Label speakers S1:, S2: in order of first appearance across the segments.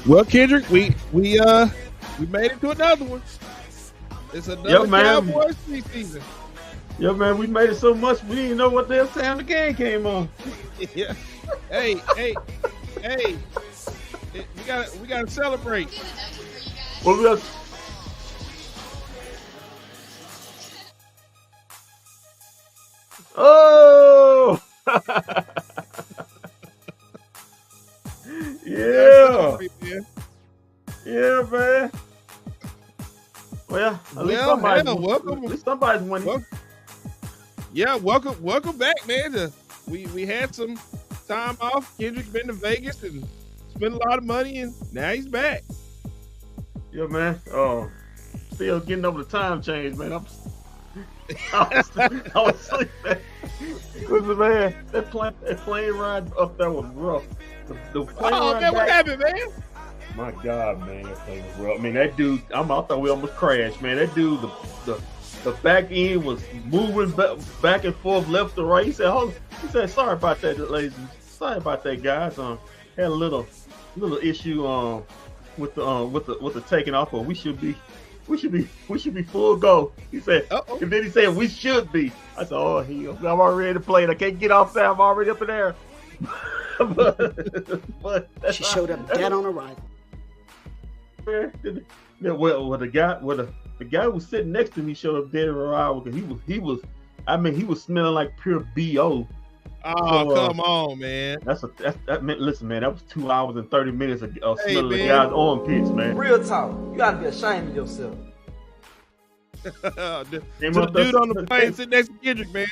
S1: Well, Kendrick, we made it to another one. It's another Cowboys preseason.
S2: Yeah, man, we made it so much we didn't know what the hell time the game came on.
S1: Yeah. Hey, we gotta celebrate.
S2: Well, we got. Oh. Yeah. Yeah, man. Well, at least somebody's winning.
S1: Welcome back, man. We had some time off. Kendrick's been to Vegas and spent a lot of money, and now he's back.
S2: Yeah, man. Still getting over the time change, man. I was sleeping. Because, man, that plane ride up there was rough. The plane ride
S1: man, what
S2: back,
S1: happened, man?
S2: My God, man, that thing was rough. I mean, that dude, I thought we almost crashed, man. That dude, the back end was moving back and forth, left to right. He said, sorry about that, ladies. Sorry about that, guys. Had a little issue with the taking off, but we should be full go. He said, and then he said we should be. I said, oh, I'm already ready to play it. I can't get off there. I'm already up in there. but
S3: she showed up dead on arrival.
S2: Well, the guy who was sitting next to me showed up dead on arrival because he was smelling like pure BO.
S1: Oh, come on, man.
S2: Listen, man, that was 2 hours and 30 minutes of smelling the guy's armpits, man.
S4: Real talk. You gotta be ashamed of yourself.
S1: The dude on the plane sitting next to Kendrick, man.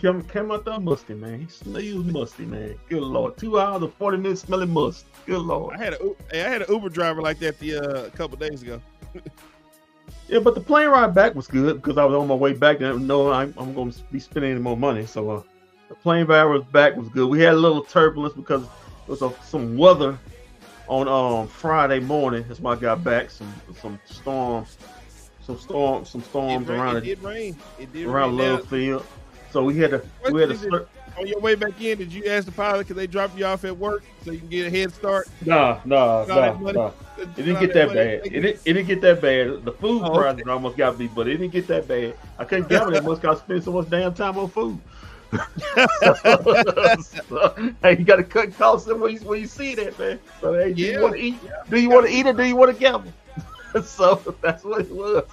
S2: Came out there musty, man. He was musty, man. Good Lord. 2 hours and 40 minutes smelling must. Good Lord.
S1: I had an Uber driver like that a couple days ago.
S2: Yeah, but the plane ride back was good because I was on my way back and no, I'm going to be spending any more money. So the plane ride back was good. We had a little turbulence because there was some weather on Friday morning as I got back. Some storms around it.
S1: It did rain.
S2: Around Love Field. So we had to.
S1: On your way back in, did you ask the pilot could they drop you off at work so you can get a head start?
S2: No. It didn't get that bad. It didn't get that bad. The food prices almost got me, but it didn't get that bad. I couldn't get it that much because I spent so much damn time on food. Hey, you got to cut costs where you see that, man. So hey, do you want to eat? Do you want to eat or do you want to gamble? So that's what it was.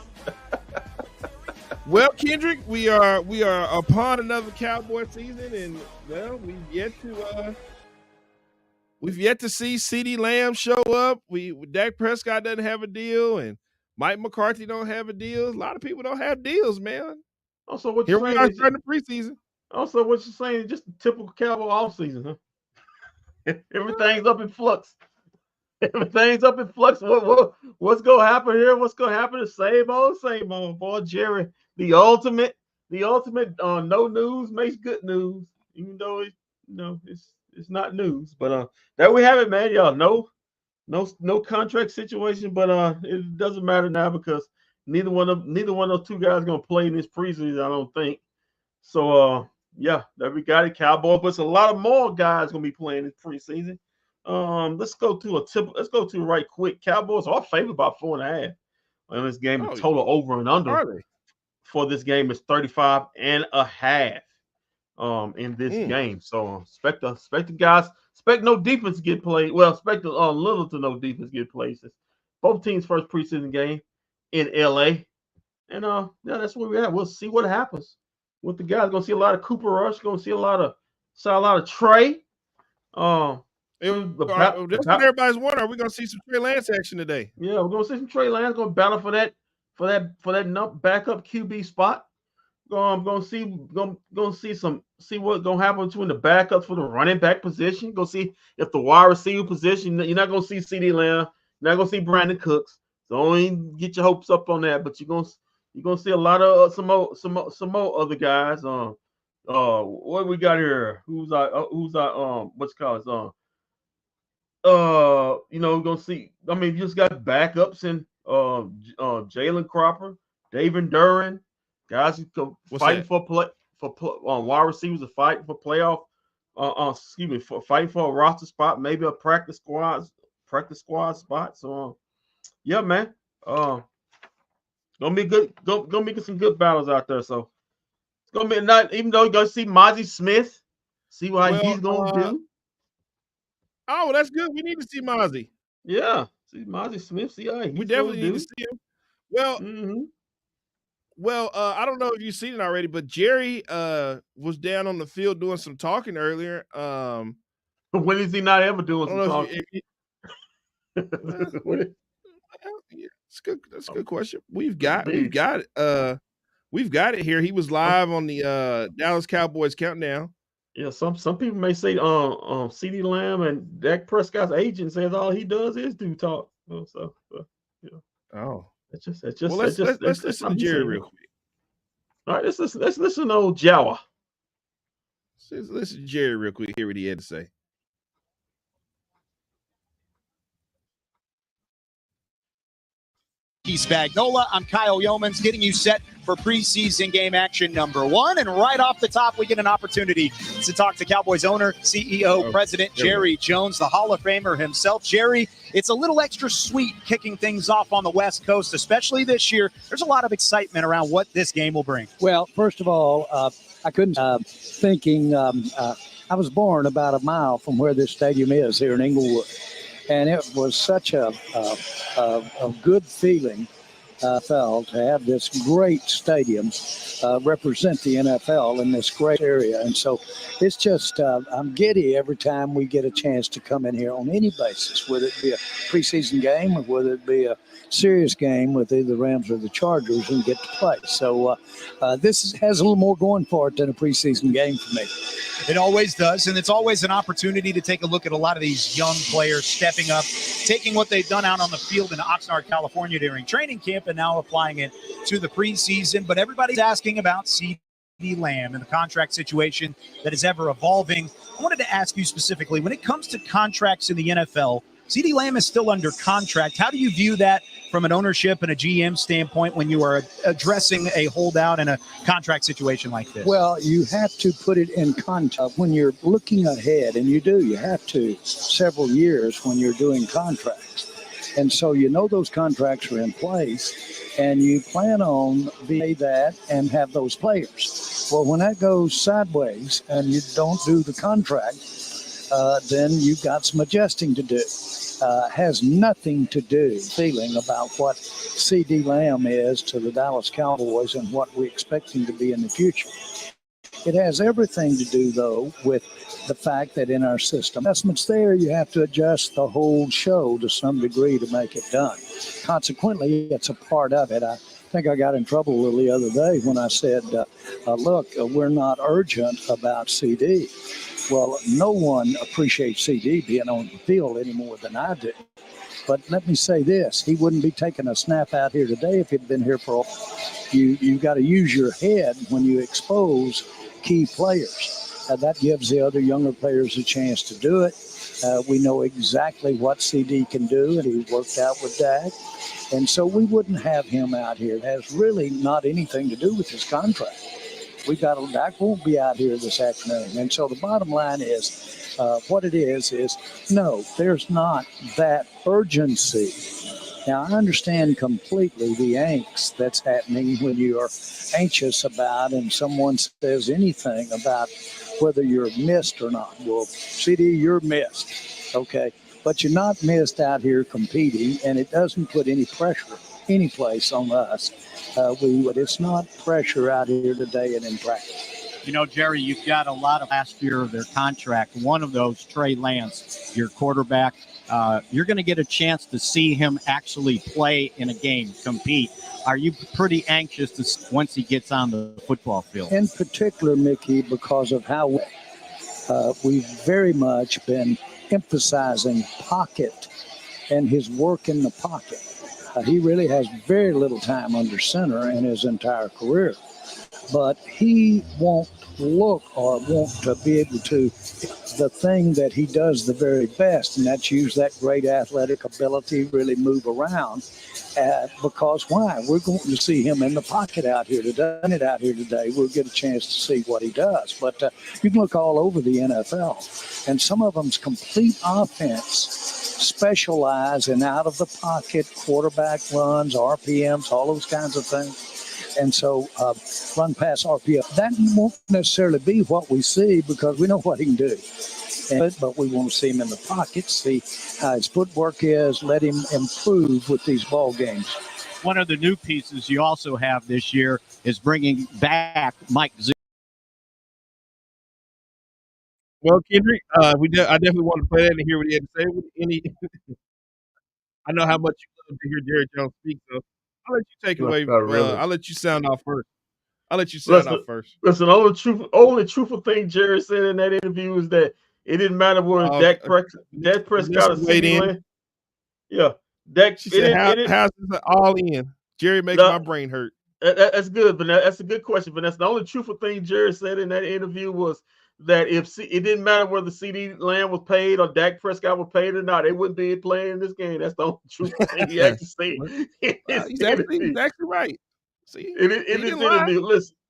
S1: Well, Kendrick, we are upon another Cowboy season, and well, we've yet to see CeeDee Lamb show up. Dak Prescott doesn't have a deal, and Mike McCarthy don't have a deal. A lot of people don't have deals, man.
S2: Also, what
S1: here we are starting the preseason.
S2: Also, what you're saying is just a typical Cowboy offseason, huh? Everything's up in flux. Everything's up in flux. What's gonna happen here? What's gonna happen? The same old, boy. Jerry, the ultimate. No news makes good news, even though it's not news. But there we have it, man. Y'all, no contract situation, but it doesn't matter now because neither one of those two guys are gonna play in this preseason. I don't think. So yeah, there we got it. Cowboys, but it's a lot of more guys gonna be playing this preseason. Let's go to right quick. Cowboys are favored by 4.5 in this game. The total over and under for this game is 35.5 in this game. So expect the guys, expect no defense to get played. Well, expect a little to no defense get played. Both teams' first preseason game in LA. And yeah, that's where we're at. We'll see what happens with the guys. Gonna see a lot of Cooper Rush, gonna see a lot of Trey.
S1: That's what everybody's wondering. Are we gonna see some Trey Lance action today?
S2: Yeah, we're gonna see some Trey Lance. Gonna battle for that backup QB spot. Gonna see what's gonna happen between the backups for the running back position. Go see if the wide receiver position. You're not gonna see CeeDee Lamb. You're not gonna see Brandon Cooks. So don't get your hopes up on that. But you're gonna see a lot of some more other guys. What we got here? Who's what's it called? Gonna see. I mean, you just got backups and Jalen Cropper, David Duran, guys who fighting for wide receivers are fighting for playoff. Fighting for a roster spot, maybe a practice squad spot. So, yeah, man. Gonna be good. Gonna be some good battles out there. So it's gonna be not. Even though you're gonna see Mozzie Smith, see what he's gonna do.
S1: Oh, that's good. We need to see Mozzie.
S2: Yeah, see Mozzie Smith. See how
S1: we definitely need to see him. Well, I don't know if you've seen it already, but Jerry was down on the field doing some talking earlier.
S2: When is he not ever doing some talking?
S1: It's good. That's a good question. We've got it. We've got it here. He was live on the Dallas Cowboys countdown.
S2: Yeah, some people may say CeeDee Lamb and Dak Prescott's agent says all he does is do talk. So yeah.
S1: Oh,
S2: let's just
S1: let's listen to Jerry real quick.
S2: All right, let's listen to old Jawa.
S1: Let's listen to Jerry real quick. Hear what he had to say.
S5: Spagnola. I'm Kyle Yeomans getting you set for preseason game action number 1. And right off the top, we get an opportunity to talk to Cowboys owner, CEO, President Jerry Jones, the Hall of Famer himself. Jerry, it's a little extra sweet kicking things off on the West Coast, especially this year. There's a lot of excitement around what this game will bring.
S6: Well, first of all, I couldn't thinking I was born about a mile from where this stadium is here in Inglewood. And it was such a good feeling, felt to have this great stadium represent the NFL in this great area. And so it's just, I'm giddy every time we get a chance to come in here on any basis, whether it be a preseason game or whether it be a serious game with either the Rams or the Chargers and get to play. So this has a little more going for it than a preseason game for me.
S5: It always does, and it's always an opportunity to take a look at a lot of these young players stepping up, taking what they've done out on the field in Oxnard, California during training camp and now applying it to the preseason. But everybody's asking about CeeDee Lamb and the contract situation that is ever evolving. I wanted to ask you specifically, when it comes to contracts in the NFL, CeeDee Lamb is still under contract. How do you view that from an ownership and a GM standpoint when you are addressing a holdout in a contract situation like this?
S6: Well, you have to put it in context. When you're looking ahead, and you have to several years when you're doing contracts. And so those contracts are in place, and you plan on being that and have those players. Well, when that goes sideways and you don't do the contract, then you've got some adjusting to do. Has nothing to do feeling about what CeeDee Lamb is to the Dallas Cowboys and what we expect him to be in the future. It has everything to do, though, with the fact that in our system, adjustments there, you have to adjust the whole show to some degree to make it done. Consequently, it's a part of it. I think I got in trouble a little the other day when I said, look, we're not urgent about CD. Well, no one appreciates CD being on the field any more than I do. But let me say this: he wouldn't be taking a snap out here today if he'd been here for. You got to use your head when you expose key players. That gives the other younger players a chance to do it. We know exactly what CD can do, and he's worked out with Dak. And so we wouldn't have him out here. It has really not anything to do with his contract. Dak won't be out here this afternoon. And so the bottom line is what it is no, there's not that urgency. Now, I understand completely the angst that's happening when you are anxious about and someone says anything about whether you're missed or not. Well, CD, you're missed, okay? But you're not missed out here competing, and it doesn't put any pressure any place on us. It's not pressure out here today and in practice.
S5: You know, Jerry, you've got a lot of last year of their contract. One of those, Trey Lance, your quarterback. You're going to get a chance to see him actually play in a game, compete. Are you pretty anxious to once he gets on the football field?
S6: In particular, Mickey, because of how we've very much been emphasizing pocket and his work in the pocket. He really has very little time under center in his entire career. But he won't look or want to be able to the thing that he does the very best, and that's use that great athletic ability, really move around. Because why? We're going to see him in the pocket out here today. We'll get a chance to see what he does. But you can look all over the NFL, and some of them's complete offense specialize in out of the pocket quarterback runs, RPMs, all those kinds of things. And so run pass RPM. That won't necessarily be what we see because we know what he can do. But we want to see him in the pocket, see how his footwork is, let him improve with these ball games.
S5: One of the new pieces you also have this year is bringing back Mike Z.
S1: Well, Kendrick, I definitely want to play that and hear what he had to say. I know how much you love to hear Jerry Jones speak, so I'll let you take it away.
S2: Really.
S1: I'll let you sound off first.
S2: Listen, only truthful thing Jerry said in that interview is that it didn't matter where Dak Prescott or CeeDee Lamb. Yeah, Dak.
S1: She said, "How's this all in?" Jerry makes my brain hurt.
S2: That's good, but that's a good question. But that's the only truthful thing Jerry said in that interview was that it didn't matter whether CeeDee Lamb was paid or Dak Prescott was paid or not, they wouldn't be playing in this game. That's the only truthful thing he actually said.
S1: He's actually right. See,
S2: in this interview,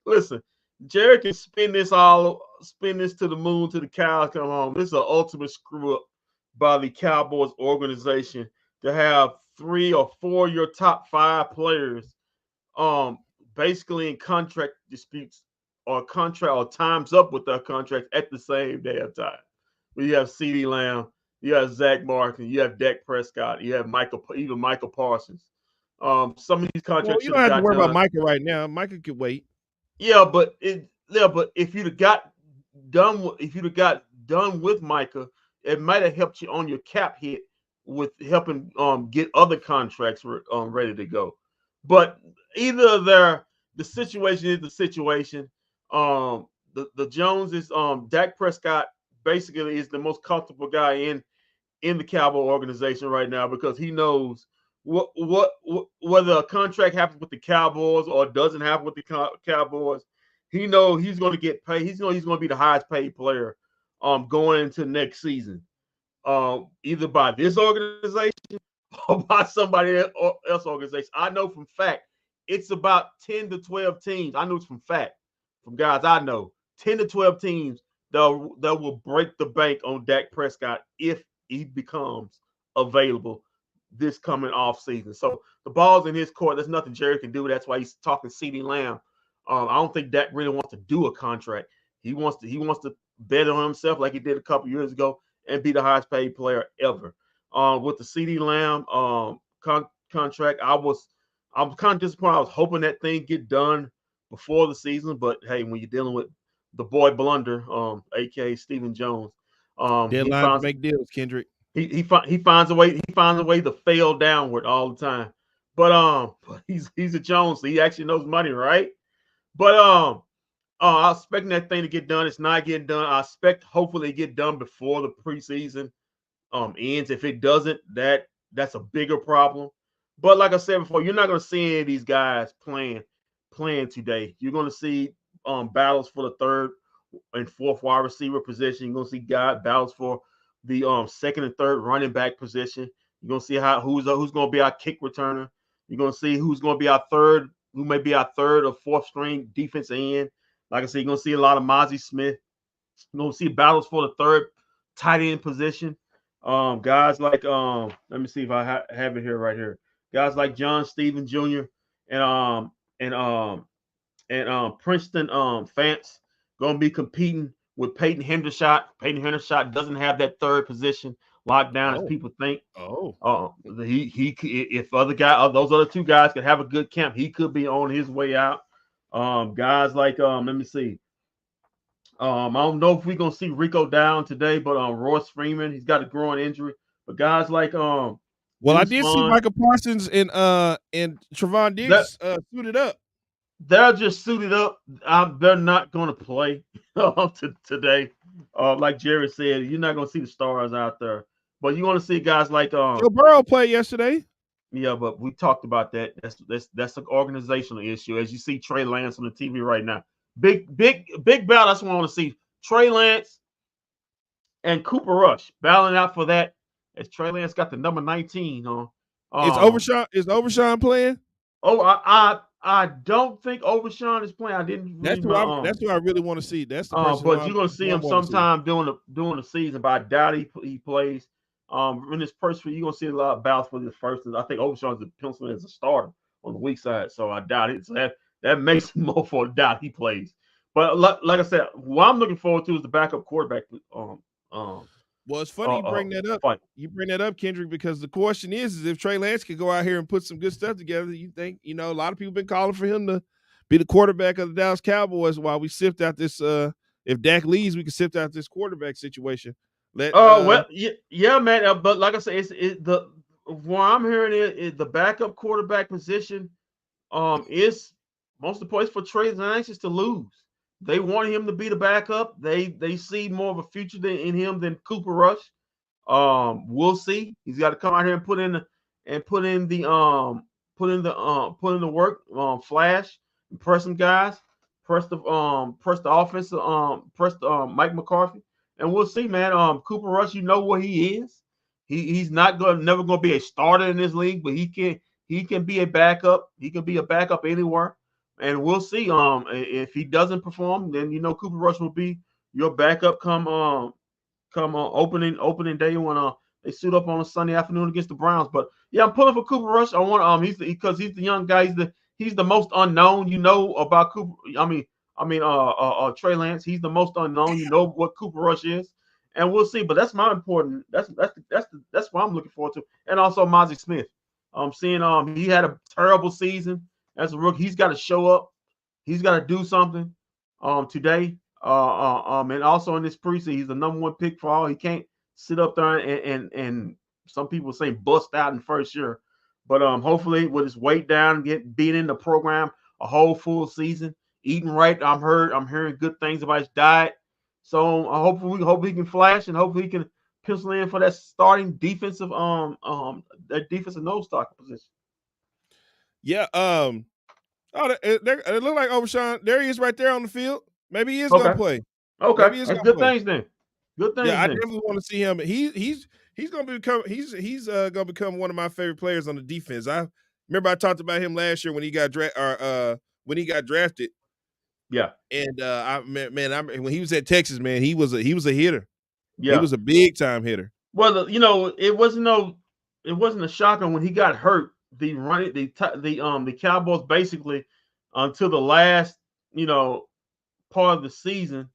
S2: listen, Jerry can spin this to the moon, to the cows come home. This is an ultimate screw up by the Cowboys organization to have 3 or 4 of your top 5 players basically in contract disputes or time's up with their contracts at the same damn time. You have CeeDee Lamb, you have Zach Martin, you have Dak Prescott, you have Michael Parsons. Some of these contracts.
S1: Well, you don't have to worry about Micah right now. Micah could wait.
S2: Yeah, but if you'd have got done with Micah, it might have helped you on your cap hit with helping get other contracts ready to go. But either the situation is the situation. The Joneses, Dak Prescott basically is the most comfortable guy in the Cowboy organization right now because he knows whether a contract happens with the Cowboys or doesn't happen with the Cowboys, he knows he's going to get paid. He's going to be the highest paid player going into next season, either by this organization or by somebody else organization. I know from fact it's about 10 to 12 teams. I know it's from guys I know, 10 to 12 teams that will break the bank on Dak Prescott if he becomes available this coming off season. So the ball's in his court. There's nothing Jerry can do. That's why he's talking CeeDee Lamb. I don't think Dak really wants to do a contract. He wants to bet on himself like he did a couple years ago and be the highest paid player ever. With the CeeDee Lamb contract, I'm kind of disappointed. I was hoping that thing get done before the season, but hey, when you're dealing with the boy Blunder, aka Stephen Jones,
S1: deadlines make deals, Kendrick.
S2: He finds a way. He finds a way to fail downward all the time. But he's a Jones. So he actually knows money, right? But I'm expecting that thing to get done. It's not getting done. I expect hopefully it get done before the preseason ends. If it doesn't, that's a bigger problem. But like I said before, you're not going to see any of these guys playing today. You're going to see battles for the third and fourth wide receiver position. You're going to see battles for the second and third running back position. You're going to see who's going to be our kick returner. You're going to see who's going to be who may be our third or fourth string defensive end. Like I said, you're going to see a lot of Mozzie Smith. You're going to see battles for the third tight end position. Guys like let me see if I have it here right here. Guys like John Stevens Jr. and Princeton Fance going to be competing with Peyton Hendershot. Peyton Hendershot doesn't have that third position locked down as people think. He if those other two guys could have a good camp, he could be on his way out. Guys like let me see. I don't know if we're gonna see Rico down today, but Royce Freeman, he's got a growing injury. But guys like
S1: well, I did see Michael Parsons and Trevon Diggs suited up.
S2: They're just suited up. They're not going to play today. Like Jerry said, you're not going to see the stars out there, but you're going to see guys like
S1: Joe Burrow played yesterday.
S2: Yeah, but we talked about that. That's an organizational issue. As you see Trey Lance on the TV right now, big battle. That's what I want to see. Trey Lance and Cooper Rush battling out for that. As Trey Lance got the number 19 on.
S1: Is Overshawn playing?
S2: Oh, I don't think Overshawn is playing. I didn't.
S1: That's who I really want to see. That's the person.
S2: But you're gonna see him sometime during the season. But I doubt he plays. In this first week, you're gonna see a lot of battles for the first. I think Overshawn is penciled as a starter on the weak side, so I doubt it. So that makes it more for a doubt he plays. But like I said, what I'm looking forward to is the backup quarterback.
S1: Well, it's funny you bring that up. You bring that up, Kendrick, because the question is if Trey Lance could go out here and put some good stuff together, you think, a lot of people been calling for him to be the quarterback of the Dallas Cowboys while we sift out this if Dak leaves, we can sift out this quarterback situation.
S2: Well, yeah, man. But like I said, what I'm hearing is the backup quarterback position is most of the place for Trey Lance is to lose. They want him to be the backup. They see more of a future in him than Cooper Rush. We'll see. He's got to come out here and put in the work. Flash, press some guys, press the offense, press Mike McCarthy, and we'll see, man. Cooper Rush, you know what he is. He's never gonna be a starter in this league, but he can be a backup. He can be a backup anywhere. And we'll see. If he doesn't perform, then Cooper Rush will be your backup come opening day when they suit up on a Sunday afternoon against the Browns. But yeah, I'm pulling for Cooper Rush. I want because he's the young guy. He's the most unknown. About Cooper. Trey Lance. He's the most unknown. You know what Cooper Rush is, and we'll see. But that's my important. That's what I'm looking forward to, and also Mozzie Smith. I'm seeing he had a terrible season. As a rookie, he's got to show up. He's got to do something today. And also in this preseason, he's the number one pick for all. He can't sit up there and some people say bust out in first year. But hopefully with his weight down, being in the program a whole full season, eating right. I'm hearing good things about his diet. So I hope he can flash and hopefully he can pencil in for that starting defensive that defensive nose tackle position.
S1: Yeah. It looked like Overshawn. There he is, right there on the field. Maybe he is gonna play.
S2: Okay, that's good things then. Good things.
S1: Yeah, I definitely want to see him. He's gonna become one of my favorite players on the defense. I remember I talked about him last year when he got drafted.
S2: Yeah,
S1: and when he was at Texas, man, he was a hitter.
S2: Yeah,
S1: he was a big time hitter.
S2: Well, it wasn't a shocker when he got hurt. The Cowboys basically until the last part of the season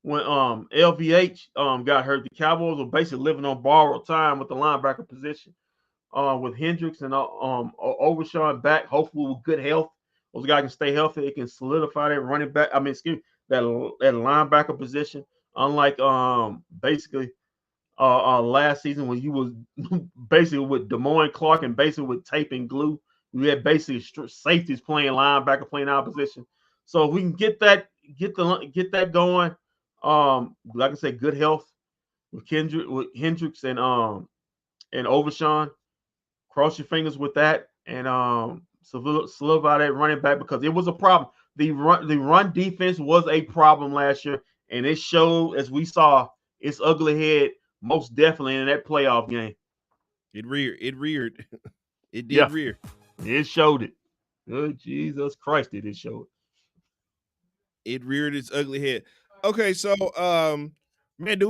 S2: when LVH got hurt, the Cowboys were basically living on borrowed time with the linebacker position with Hendricks and Overshawn back, hopefully with good health. Those guys can stay healthy. It can solidify that running back. That linebacker position. Unlike basically last season when you was basically with Demoine Clark and basically with tape and glue. We had basically safeties playing linebacker, playing our position. So if we can get that, get that going. Like I said, good health with Hendricks and Overshawn. Cross your fingers with that, and solidify that running back, because it was a problem. The run defense was a problem last year, and it showed, as we saw, its ugly head most definitely in that playoff game.
S1: It reared. It did
S2: Yeah.
S1: rear.
S2: It showed it. Good Jesus Christ, did it show it?
S1: It reared its ugly head. Okay, so man,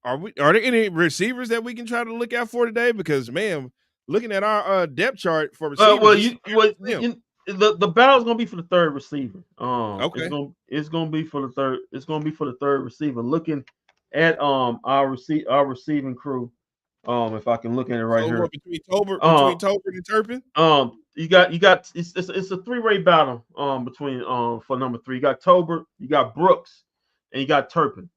S1: are there any receivers that we can try to look out for today? Because man, looking at our depth chart for receivers,
S2: the battle's gonna be for the third receiver.
S1: Okay.
S2: It's gonna be for the third. It's gonna be for the third receiver. Looking at our receiving crew. If I can look at it right here.
S1: Between Tolbert and Turpin.
S2: You got it's a three-way battle between for number 3. You got Tolbert, you got Brooks, and you got Turpin.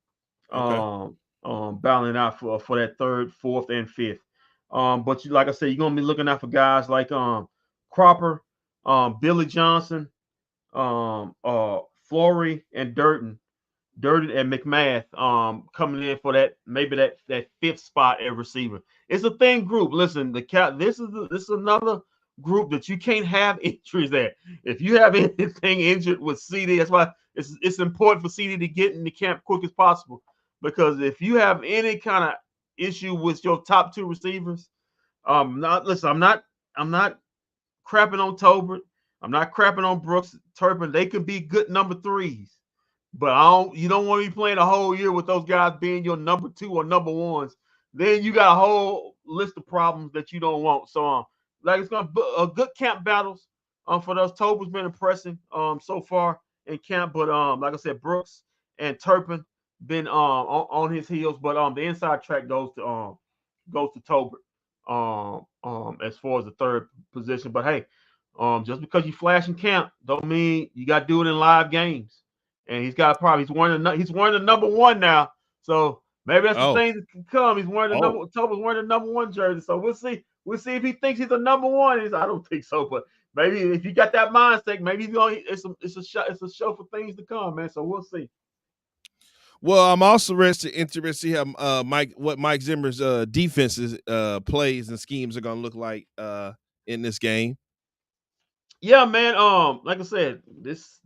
S1: Okay.
S2: Battling out for that third, fourth, and fifth. But like I said, you're gonna be looking out for guys like Cropper, Billy Johnson, Flory, and Durden and McMath coming in for that fifth spot at receiver. It's a thin group. Listen, this is another group that you can't have injuries at. If you have anything injured with CD, that's why it's important for CD to get in the camp quick as possible. Because if you have any kind of issue with your top 2 receivers, I'm not crapping on Tolbert. I'm not crapping on Brooks, Turpin. They could be good number 3s. But you don't want to be playing a whole year with those guys being your number 2 or number 1s. Then you got a whole list of problems that you don't want. So it's gonna be a good camp battles for those. Tolbert's been impressing so far in camp, but like I said, Brooks and Turpin been on his heels. But the inside track goes to Tolbert as far as the third position. But hey, just because you flash in camp don't mean you got to do it in live games. And he's wearing the number 1 now. So maybe that's the thing that can come. He's wearing Tolbert's wearing the number 1 jersey. So we'll see. We'll see if he thinks he's a number 1. I don't think so, but maybe if you got that mindset, maybe it's a show for things to come, man. So we'll see.
S1: Well, I'm also interested to see how Mike Zimmer's defenses plays and schemes are going to look like in this game.
S2: Yeah, man. Like I said, this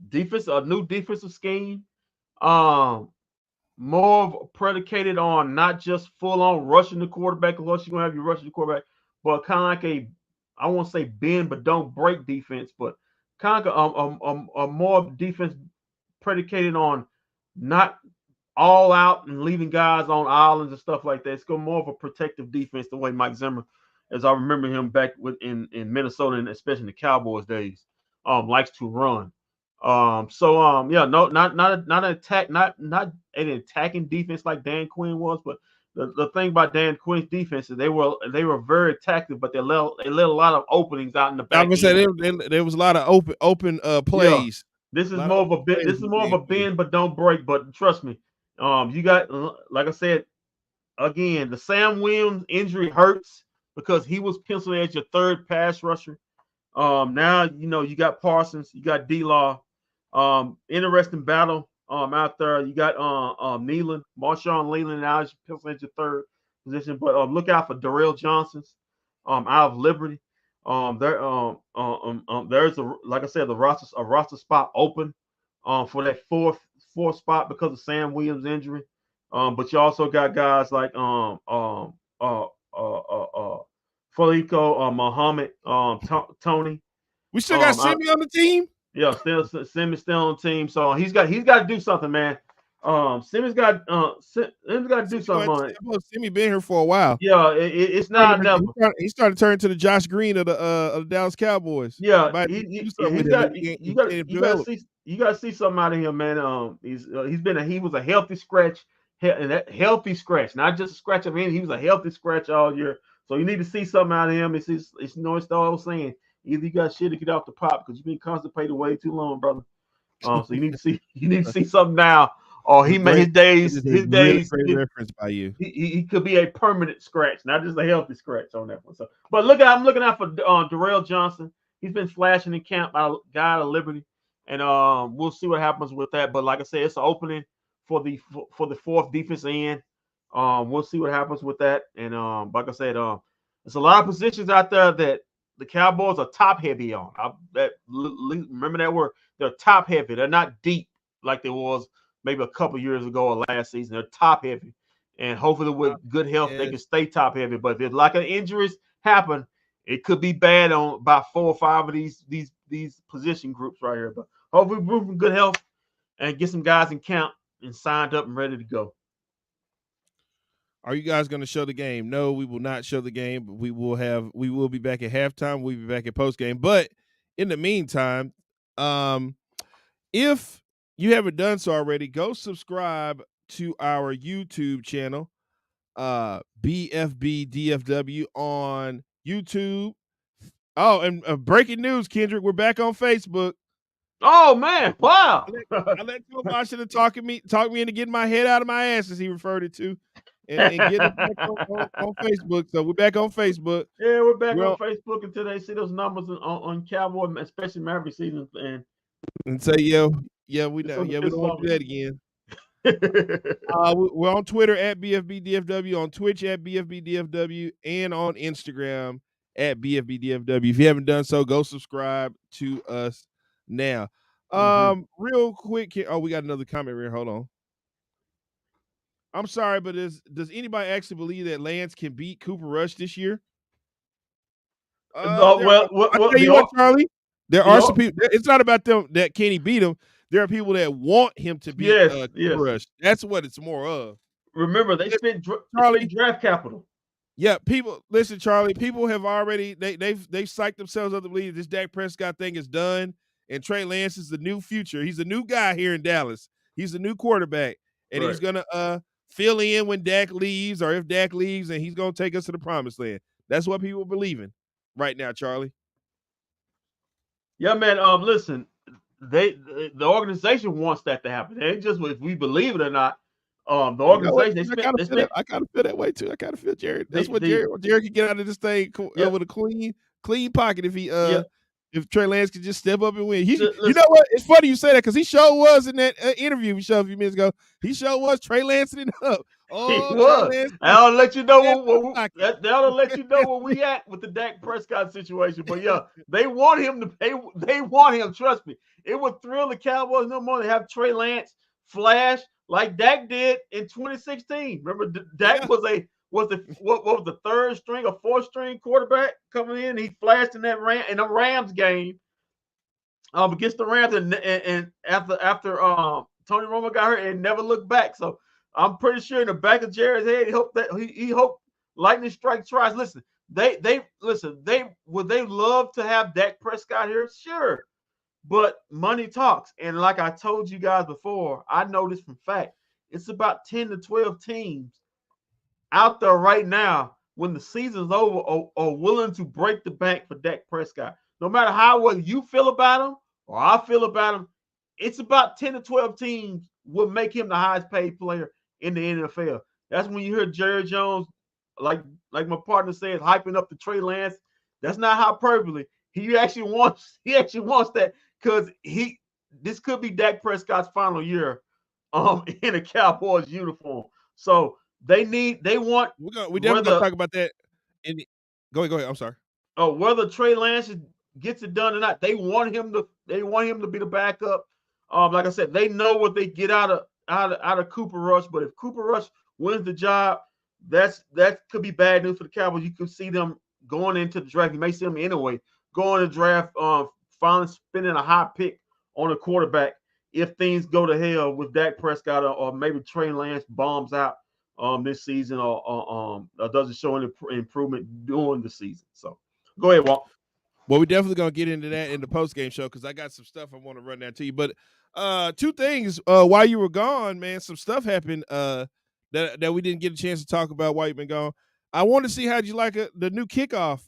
S2: defense, a new defensive scheme, more predicated on not just full on rushing the quarterback. Of course, you're gonna have you rushing the quarterback, but kind of like I won't say bend but don't break defense, but kind of a more defense predicated on not all out and leaving guys on islands and stuff like that. It's going more of a protective defense the way Mike Zimmer, as I remember him back in Minnesota and especially in the Cowboys days, likes to run. Yeah, no, not an attack, not an attacking defense like Dan Quinn was, but the thing about Dan Quinn's defense is they were very attacking, but they let a lot of openings out in the back.
S1: I was saying there was a lot of open plays.
S2: Yeah. This is more of a bend but don't break. But trust me, you got, like I said, again, the Sam Williams injury hurts because he was penciled as your third pass rusher. Now you got Parsons, you got D-Law. Interesting battle out there. You got Marshawn Leland now is penciled as your third position. But look out for Darrell Johnson's out of Liberty. There's like I said, a roster spot open for that fourth spot because of Sam Williams' injury. But you also got guys like Felico, Muhammad, Tony.
S1: We still got Simi on the team.
S2: Yeah, Simi's still on the team, so he's got to do something, man. Simi's got to do something on it.
S1: Simi been here for a while.
S2: Yeah, it's not enough.
S1: He started turning to the Josh Green of the Dallas Cowboys.
S2: Yeah, you got to see something out of him, man. He was a healthy scratch, not just a scratch of him. He was a healthy scratch all year. So you need to see something out of him. It's the old saying. Either you got shit to get off the pot because you've been constipated way too long, brother. So you need to see something now. Or his days.
S1: Great reference by you.
S2: He could be a permanent scratch, not just a healthy scratch on that one. So, but I'm looking out for Darrell Johnson. He's been flashing in camp, guy out of Liberty, and we'll see what happens with that. But like I said, it's an opening for the fourth defense end. We'll see what happens with that. And like I said, there's a lot of positions out there that the Cowboys are top heavy on. Remember that word? They're top heavy. They're not deep like they was maybe a couple years ago or last season. They're top heavy, and hopefully with good health they can stay top heavy. But if it's like an injuries happen, it could be bad on by 4 or 5 of these position groups right here. But hopefully we're from good health and get some guys in camp and signed up and ready to go.
S1: Are you guys going to show the game? No, we will not show the game, but we will be back at halftime. We'll be back at postgame. But in the meantime, if you haven't done so already, go subscribe to our YouTube channel, bFb DFW on YouTube. Oh, and breaking news, Kendrick, we're back on Facebook.
S2: Oh man! Wow!
S1: I let Joe Washington talk me into getting my head out of my ass, as he referred it to, and get it back on Facebook. So we're back on Facebook.
S2: Yeah, we're back on Facebook until they see those numbers on Cowboy, especially Maverick season,
S1: and say, yeah, we know, we don't want to do that again. We're on Twitter at bFbDFW, on Twitch at bFbDFW, and on Instagram at bFbDFW. If you haven't done so, go subscribe to us now. Real quick, we got another comment here. Hold on. I'm sorry, but does anybody actually believe that Lance can beat Cooper Rush this year? I'll tell you what, Charlie. There are some people. It's not about them that can he beat him. There are people that want him to beat Cooper Rush. That's what it's more of.
S2: Remember, they spent draft capital.
S1: Yeah, listen, Charlie. People have already they've psyched themselves up to believe this Dak Prescott thing is done, and Trey Lance is the new future. He's a new guy here in Dallas. He's a new quarterback, and he's gonna fill in when Dak leaves, or if Dak leaves, and he's gonna take us to the promised land. That's what people are believing right now, Charlie.
S2: Yeah, man. Listen, the organization wants that to happen. It ain't just if we believe it or not. The organization
S1: I kind of feel that way too. I kind of feel Jared. That's what Jared can get out of this thing with a clean pocket if he if Trey Lance could just step up and win. You know what? It's funny you say that because he sure was in that interview we showed a few minutes ago. He sure was Trey Lancing it up.
S2: Oh, he was. I'll let you know that'll let you know where we at with the Dak Prescott situation. But yeah, they want him to. They want him. Trust me, it would thrill the Cowboys no more to have Trey Lance flash like Dak did in 2016. Remember, Dak was the third string or fourth string quarterback coming in. He flashed in the Rams game against the Rams, and after Tony Romo got hurt and never looked back. So I'm pretty sure in the back of Jared's head, he hoped lightning strike twice. Listen, they love to have Dak Prescott here, sure. But money talks. And like I told you guys before, I know this from fact. It's about 10 to 12 teams out there right now when the season's over are willing to break the bank for Dak Prescott. No matter how well you feel about him or I feel about him, it's about 10 to 12 teams will make him the highest paid player in the NFL. That's when you hear Jerry Jones, like my partner says, hyping up the Trey Lance. That's not hyperbole. He actually wants that. Because this could be Dak Prescott's final year in a Cowboys uniform. So we definitely gonna
S1: talk about that. Go ahead. I'm sorry.
S2: Oh, whether Trey Lance gets it done or not, they want him to be the backup. Like I said, they know what they get out of Cooper Rush. But if Cooper Rush wins the job, that could be bad news for the Cowboys. You could see them going into the draft. You may see them anyway going to draft. Finally spending a high pick on a quarterback if things go to hell with Dak Prescott or maybe Trey Lance bombs out this season or doesn't show any improvement during the season. So go ahead, Walt.
S1: Well, we're definitely going to get into that in the post-game show because I got some stuff I want to run down to you. But two things while you were gone, man, some stuff happened that we didn't get a chance to talk about while you've been gone. I want to see how'd you like the new kickoff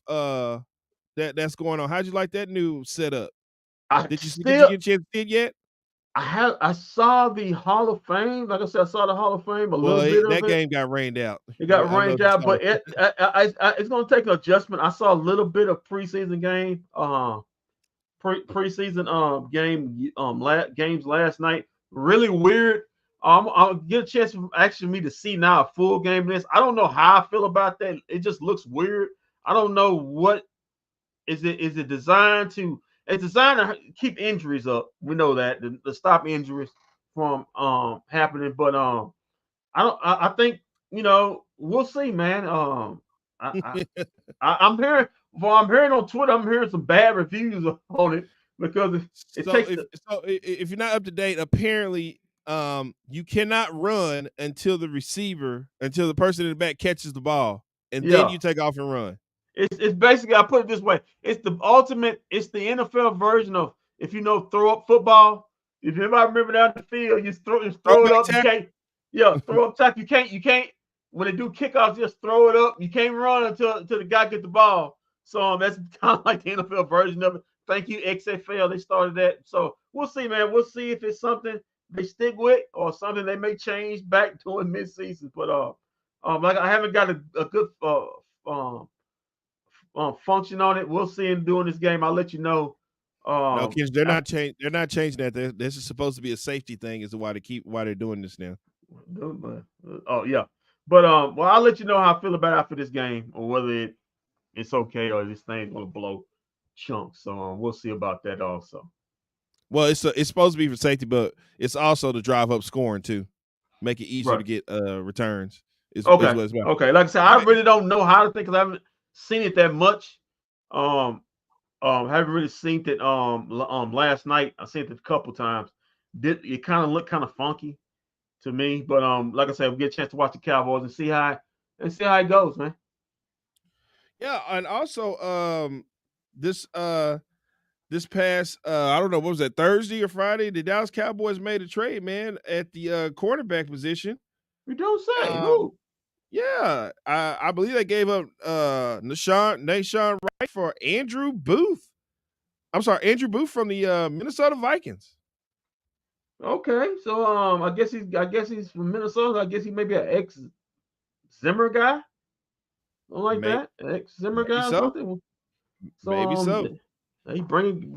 S1: that's going on. How'd you like that new setup? Did you get a chance to see it yet?
S2: I saw the Hall of Fame. Like I said, I saw the Hall of Fame little bit of it.
S1: That game got rained out.
S2: It got rained out, but it's going to take an adjustment. I saw a little bit of preseason game. preseason games last night. Really weird. I'll get a chance for actually me to see now a full game of this. I don't know how I feel about that. It just looks weird. I don't know what is it. Is it designed to? It's designed to keep injuries up. We know that to stop injuries from happening. But I think we'll see, man. I'm hearing. Well, I'm hearing on Twitter. I'm hearing some bad reviews on it because it takes.
S1: If you're not up to date, apparently you cannot run until the person in the back catches the ball, and then you take off and run.
S2: It's basically, I put it this way: it's the ultimate. It's the NFL version of throw up football. If anybody remember down the field, you throw it up. You can't. Yeah, throw up tackle. You can't. When they do kickoffs, just throw it up. You can't run until the guy gets the ball. So that's kind of like the NFL version of it. Thank you, XFL. They started that. So we'll see, man. We'll see if it's something they stick with or something they may change back to in midseason. But like I haven't got a good function on it. We'll see in doing this game. I'll let you know.
S1: No, kids, they're not changing that. This is supposed to be a safety thing, as to why they're doing this now.
S2: Oh yeah, but well, I'll let you know how I feel about it after this game, or whether it's okay or this thing's gonna blow chunks. So we'll see about that also.
S1: Well, it's supposed to be for safety, but it's also to drive up scoring too, make it easier to get returns.
S2: Okay.
S1: Is what it's about.
S2: Okay. Like I said, I really don't know how to think because I haven't seen it that much. Haven't really seen it last night. I seen it a couple times. It kind of looked kind of funky to me, but like I said, we'll get a chance to watch the Cowboys and see how it goes, man.
S1: Yeah, and also this past I don't know, what was that, Thursday or Friday? The Dallas Cowboys made a trade, man, at the cornerback position.
S2: You don't say who?
S1: Yeah, I believe they gave up Nahshon Wright for Andrew Booth. I'm sorry, Andrew Booth from the Minnesota Vikings.
S2: Okay, so I guess he's from Minnesota. I guess he may be an ex-Zimmer guy, something like that. Ex-Zimmer guy or something. So,
S1: maybe so.
S2: He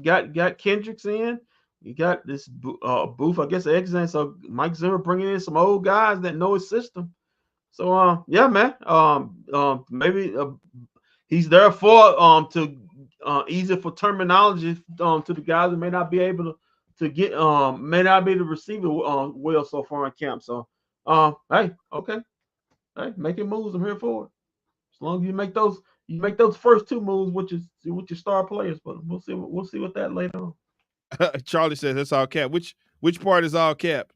S2: got Kendricks in. You got this Booth, I guess, ex. So Mike Zimmer bringing in some old guys that know his system. So yeah, man. Maybe he's there for to easier for terminology to the guys that may not be able to get may not be able to receive it well so far in camp. So hey, okay, hey, making moves. I'm here for it. As long as you make those first two moves with your star players. But we'll see what that later on.
S1: Charlie says that's all cap. Which part is all cap?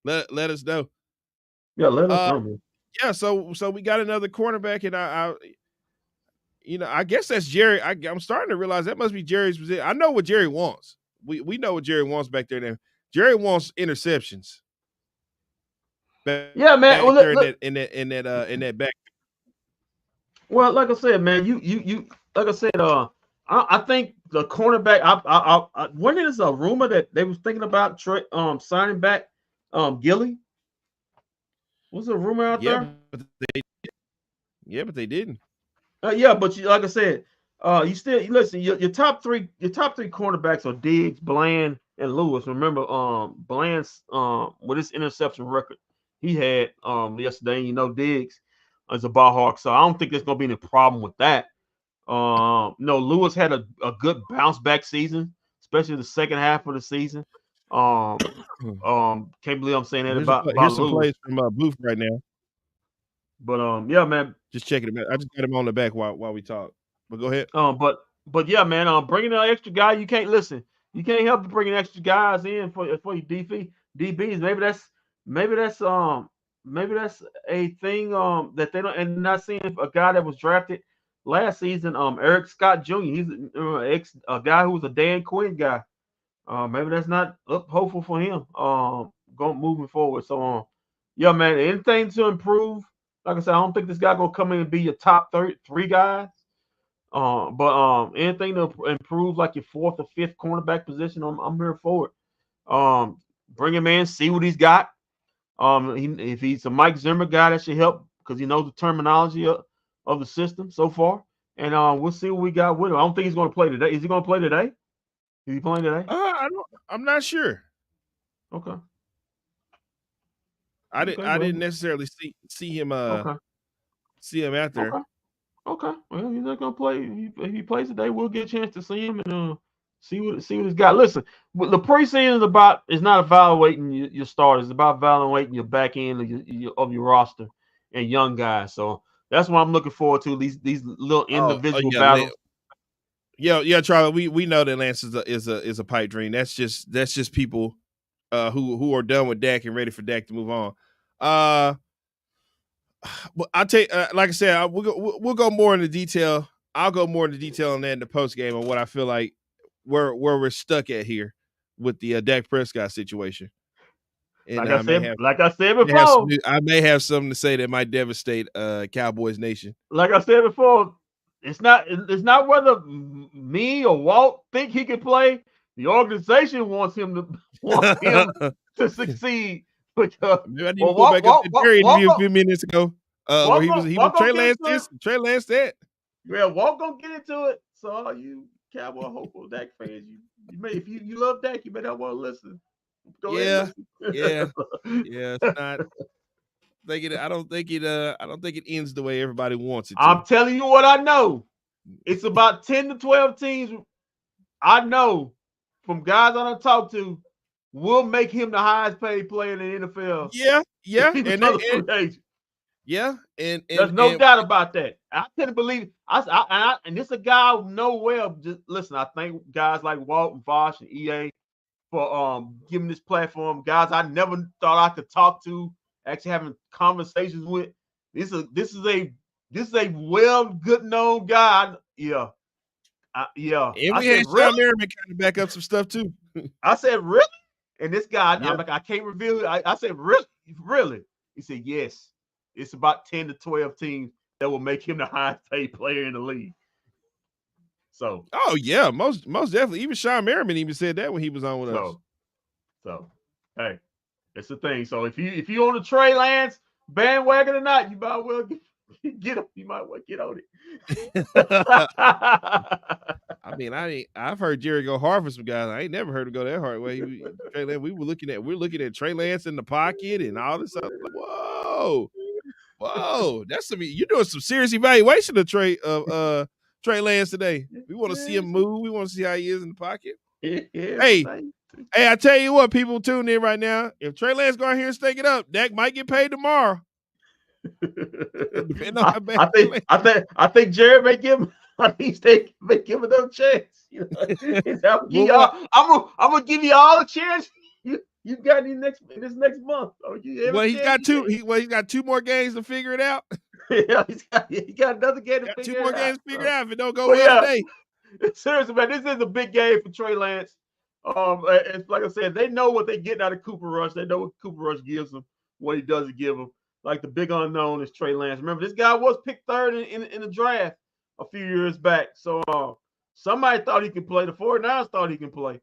S1: let us know.
S2: Yeah, let us know.
S1: Yeah, so we got another cornerback, and I guess that's Jerry. I'm starting to realize that must be Jerry's position. I know what Jerry wants. We know what Jerry wants back there. Now, Jerry wants interceptions.
S2: Yeah, man. Well,
S1: in that back.
S2: Well, like I said, man, you like I said, I think the cornerback. When is a rumor that they was thinking about signing back Gilly? Was there a rumor out there?
S1: But they didn't.
S2: Yeah, but like I said, you still listen. Your top three cornerbacks are Diggs, Bland, and Lewis. Remember, Bland's with his interception record he had yesterday. Diggs is a ball hawk, so I don't think there's gonna be any problem with that. Lewis had a good bounce back season, especially the second half of the season. Can't believe I'm saying that about
S1: here's some
S2: Lewis.
S1: plays from Booth right now.
S2: But yeah, man.
S1: Just checking him out. I just got him on the back while we talk. But go ahead.
S2: But yeah, man. Bringing an extra guy, you can't listen. You can't help but bringing extra guys in for your DBs. Maybe that's a thing that they don't. And not seeing a guy that was drafted last season, Eric Scott Jr. He's a guy who was a Dan Quinn guy. Maybe that's not hopeful for him. Moving forward. So yeah, man. Anything to improve. Like I said, I don't think this guy gonna come in and be your top three guys. But anything to improve like your fourth or fifth cornerback position, I'm here for it. Bring him in, see what he's got. If he's a Mike Zimmer guy, that should help because he knows the terminology of the system so far. And we'll see what we got with him. I don't think he's going to play today. Is he going to play today? Is he playing today?
S1: I'm not sure.
S2: Okay.
S1: I didn't necessarily see him see him out there.
S2: Okay. Well, he's not gonna play. If he plays today, we'll get a chance to see him and see what he's got. Listen, the preseason is not evaluating your starters. It's about evaluating your back end of your roster and young guys. So that's what I'm looking forward to. These little individual battles.
S1: Yeah, Charlie. We know that Lance is a pipe dream. That's just people who are done with Dak and ready for Dak to move on. Well, I'll take like I said, we'll go more into detail. I'll go more into detail on that in the post game on what I feel like where we're stuck at here with the Dak Prescott situation. And
S2: like I said before,
S1: I may have something to say that might devastate Cowboys Nation.
S2: Like I said before, it's not whether me or Walt think he can play. The organization wants him to succeed. Because,
S1: I need to pull back up the Jerry interview a few minutes ago. Where he was Trey Lance this, Trey Lance that.
S2: Yeah, Walt gonna get into it. So all you Cowboy hopeful Dak fans, you may if you love Dak, you may not want to listen. Go ahead
S1: yeah. It's not. I don't think it ends the way everybody wants it to.
S2: I'm telling you what I know. It's about 10 to 12 teams I know from guys I done talked to will make him the highest paid player in the NFL.
S1: Yeah. And
S2: there's no doubt about that. I couldn't believe it. And this is a guy I know well. Just listen, I thank guys like Walt and Vosh and EA for giving this platform. Guys I never thought I could talk to, actually having conversations with. This is a well good known guy. Yeah.
S1: And we had Sean Merriman kind of back up some stuff too.
S2: I said, really? And this guy, I'm like, I can't reveal it. I said, really? He said, yes. It's about 10 to 12 teams that will make him the highest paid player in the league. So.
S1: Oh yeah, most definitely. Even Sean Merriman even said that when he was on with us.
S2: So, hey, that's the thing. So if you on the Trey Lance bandwagon or not, you might well get him. You might well get on it.
S1: I mean, I've heard Jerry go hard for some guys. I ain't never heard him go that hard. We're looking at Trey Lance in the pocket and all this stuff. Whoa, that's you're doing some serious evaluation of Trey Lance today. We want to see him move. We want to see how he is in the pocket. Hey, I tell you what, people tune in right now. If Trey Lance go out here and stake it up, Dak might get paid tomorrow.
S2: I think Jared may give him. I think they may give him no chance. You know, I'm gonna give you all the chance you got in this next month.
S1: He's got two more games to figure it out.
S2: Yeah, he got another game to figure it out.
S1: 2 more games to figure it out if it don't go well today.
S2: Seriously, man, this is a big game for Trey Lance. It's like I said, they know what they're getting out of Cooper Rush. They know what Cooper Rush gives them, what he doesn't give them. Like the big unknown is Trey Lance. Remember, this guy was picked third in the draft a few years back. So somebody thought he could play. The 49ers thought he can play.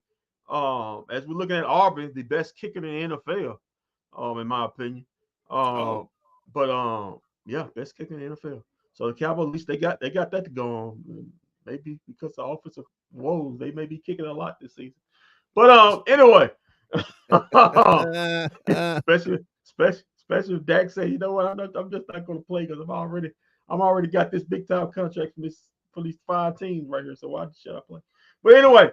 S2: As we're looking at Auburn, the best kicker in the NFL, in my opinion. Best kicker in the NFL. So the Cowboys, at least they got that to go on. Maybe because the offensive woes, they may be kicking a lot this season. But anyway, especially if Dak say, you know what, I'm just not going to play because I'm already got this big time contract for these 5 teams right here. So why should I play? But anyway,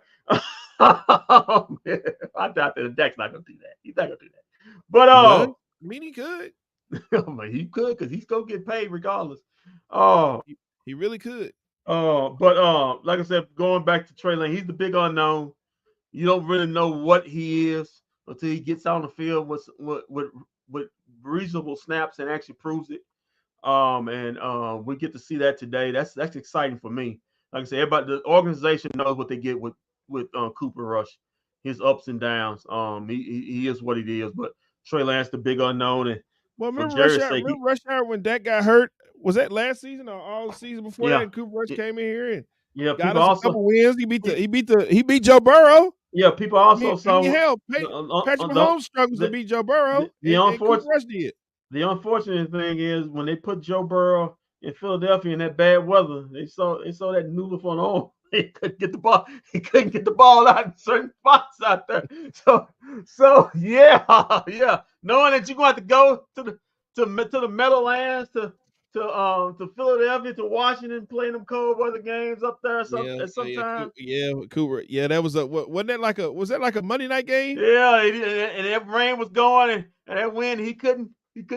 S2: I doubt that Dak's not going to do that. He's not going to do that. But
S1: I mean, he could.
S2: He could because he's going to get paid regardless.
S1: He really could.
S2: But like I said, going back to Trey Lance, he's the big unknown. You don't really know what he is until he gets on the field with reasonable snaps and actually proves it. We get to see that today. That's exciting for me. Like I said, everybody, the organization knows what they get with Cooper Rush, his ups and downs. He is what he is. But Trey Lance, the big unknown, and
S1: remember Rush Hour when Dak got hurt? Was that last season or all season before that? And Cooper Rush came in here and got us a couple wins. He beat Joe Burrow.
S2: Yeah, people also saw
S1: Patrick Mahomes struggles to beat Joe Burrow. And Cooper Rush did.
S2: The unfortunate thing is when they put Joe Burrow in Philadelphia in that bad weather, they saw that noodle for an arm. He couldn't get the ball. He couldn't get the ball out in certain spots out there. So yeah, yeah. Knowing that you're going to have to go to the Meadowlands, to Philadelphia, to Washington, playing them cold weather games up there. Sometimes.
S1: Cooper. Yeah, that was wasn't that like a Monday night game?
S2: Yeah, and that rain was going, and that wind, he couldn't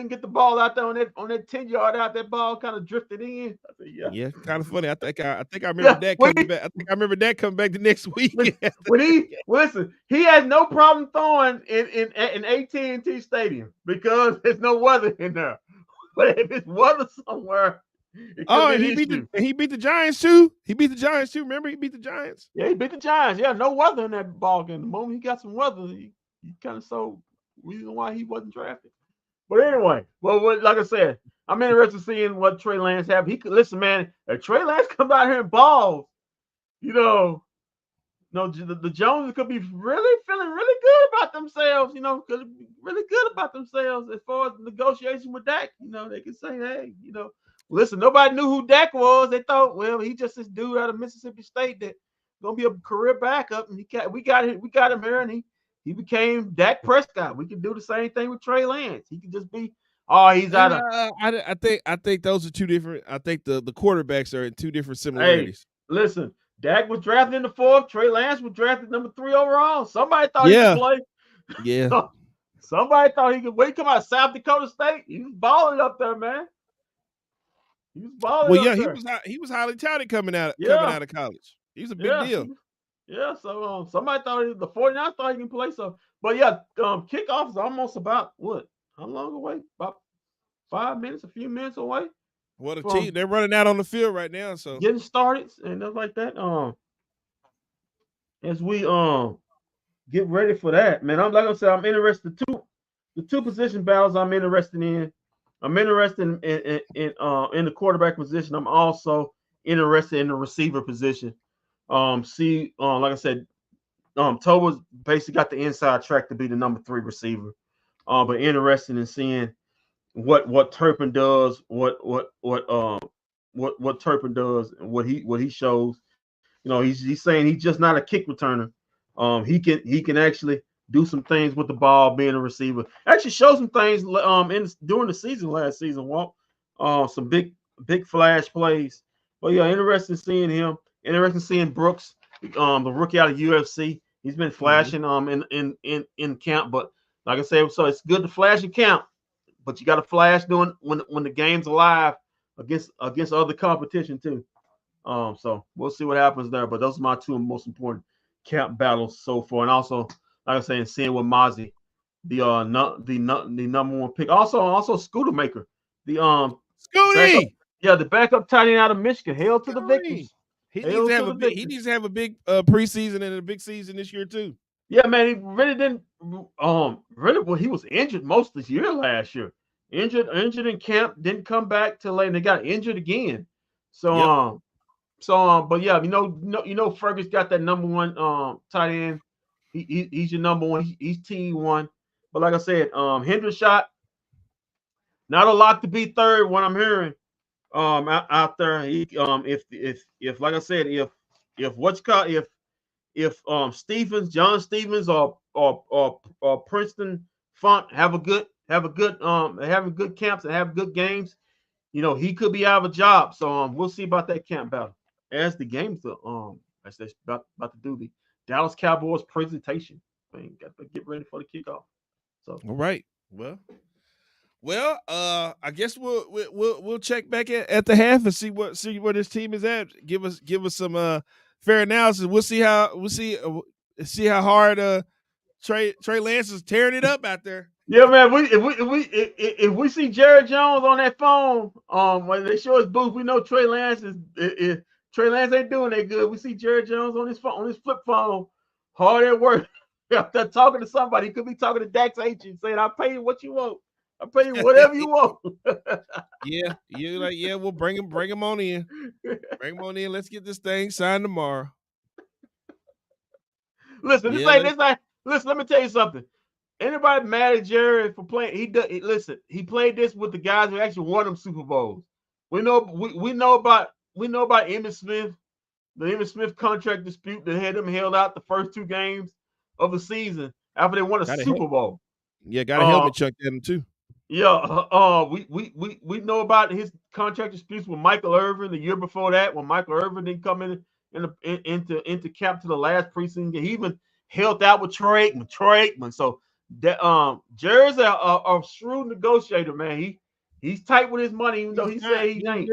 S2: get the ball out there on that 10-yard out. That ball kind of drifted in. I said, yeah.
S1: Yeah, kind of funny. I think I remember that coming back. I think I remember that coming back the next week.
S2: Listen, he has no problem throwing in AT&T Stadium because there's no weather in there. But if it's weather somewhere,
S1: he beat the Giants too. He beat the Giants too. Remember, he beat the Giants.
S2: Yeah, he beat the Giants. Yeah, no weather in that ball game. The moment he got some weather, he kind of saw reason why he wasn't drafted. But anyway, like I said, I'm interested in seeing what Trey Lance have. He could listen, man. If Trey Lance comes out here and balls, the Joneses could be really feeling really good about themselves. Could be really good about themselves as far as negotiation with Dak. They can say, hey, listen, nobody knew who Dak was. They thought, well, he just this dude out of Mississippi State that gonna be a career backup, and we got him here, and he became Dak Prescott. We can do the same thing with Trey Lance. He can just be, he's out of.
S1: I think those are two different. I think the quarterbacks are in two different similarities.
S2: Hey, listen, Dak was drafted in the 4th. Trey Lance was drafted number 3 overall. Somebody thought he could play.
S1: Yeah.
S2: Somebody thought he could. When he come out of South Dakota State, he was balling up there, man. He was balling up there.
S1: He was highly touted coming out of college. He was a big deal.
S2: Yeah, so somebody thought the 49ers thought he can play. So, but yeah, kickoff is almost about what? How long away? About 5 minutes, a few minutes away.
S1: What a team! They're running out on the field right now, so
S2: getting started and stuff like that. As we get ready for that, man. I'm interested. The two position battles I'm interested in. I'm interested in the quarterback position. I'm also interested in the receiver position. Like I said, Toba's basically got the inside track to be the number 3 receiver. But interested in seeing what Turpin does, what Turpin does, and what he shows. He's saying he's just not a kick returner. He can actually do some things with the ball, being a receiver. Actually, show some things during the season last season. Walt, some big flash plays. But yeah, interested in seeing him. Interested in seeing Brooks, the rookie out of UFC. He's been flashing in camp, but like I said, so it's good to flash in camp, but you got to flash when the game's alive against other competition too. So we'll see what happens there. But those are my 2 most important camp battles so far, and also, like I say, seeing with Mozzie, the number 1 pick. Also Scootermaker, the
S1: Scooty,
S2: the backup tight end out of Michigan. Hail to the victors.
S1: He needs to have a big preseason and a big season this year too.
S2: Yeah, man, he really didn't. He was injured most of the year last year. Injured in camp, didn't come back till late, and they got injured again. So, but yeah, Fergus got that number 1 tight end. He's your number 1. He's T1. But like I said, Hendershot, not a lot to be 3rd. What I'm hearing, out there, if like I said, if John Stevens or Princeton Font having good camps and have good games, he could be out of a job. So we'll see about that camp battle as the games as they're about to do the Dallas Cowboys presentation. Got to get ready for the kickoff. So
S1: all right, well, I guess we'll check back at the half and see where this team is at. Give us some fair analysis. We'll see how hard Trey Lance is tearing it up out there.
S2: Yeah, man. If we see Jerry Jones on that phone, when they show his booth, we know Trey Lance Trey Lance ain't doing that good. We see Jerry Jones on his phone, on his flip phone, hard at work. They're talking to somebody. He could be talking to Dak's agent, saying, "I'll pay you what you want. I'll pay you whatever you want."
S1: Yeah, you're like, yeah, we'll bring him on in. Bring him on in. Let's get this thing signed tomorrow.
S2: Listen, listen, let me tell you something. Anybody mad at Jerry for playing? He played this with the guys who actually won them Super Bowls. We know about Emmitt Smith. the Emmitt Smith contract dispute that had them held out the first 2 games of the season after they won a Super Bowl.
S1: Yeah, got a helmet chucked at him too.
S2: Yeah, we know about his contract disputes with Michael Irvin the year before that when Michael Irvin didn't come into camp to the last preseason game. He even held out with Troy Aikman. So that Jerry's a shrewd negotiator, man. He's tight with his money, even though he said he ain't.